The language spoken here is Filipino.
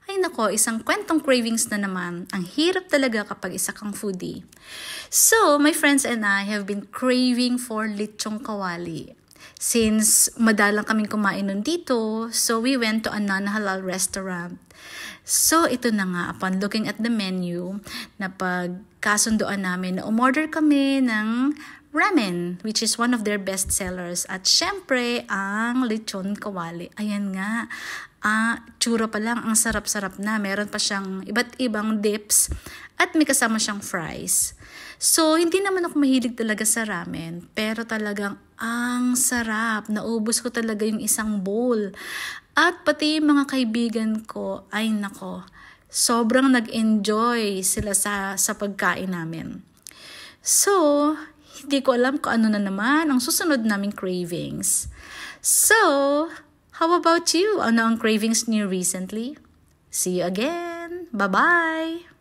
Ay nako, isang kwentong cravings na naman. Ang hirap talaga kapag isa kang foodie. So, my friends and I have been craving for lechong kawali. Since madalang kaming kumain nun dito, so we went to a non-halal restaurant. So, ito na nga, upon looking at the menu, napagkasundoan namin na umorder kami ng ramen, which is one of their best sellers. At syempre, ang lechon kawali. Ayan nga, tsura pa lang, ang sarap-sarap na. Meron pa siyang iba't ibang dips at may kasama siyang fries. So, hindi naman ako mahilig talaga sa ramen, pero talagang ang sarap. Naubos ko talaga yung isang bowl. At pati yung mga kaibigan ko, ay nako, sobrang nag-enjoy sila sa pagkain namin. So, hindi ko alam kung ano na naman ang susunod naming cravings. So, how about you? Ano ang cravings niyo recently? See you again. Bye-bye!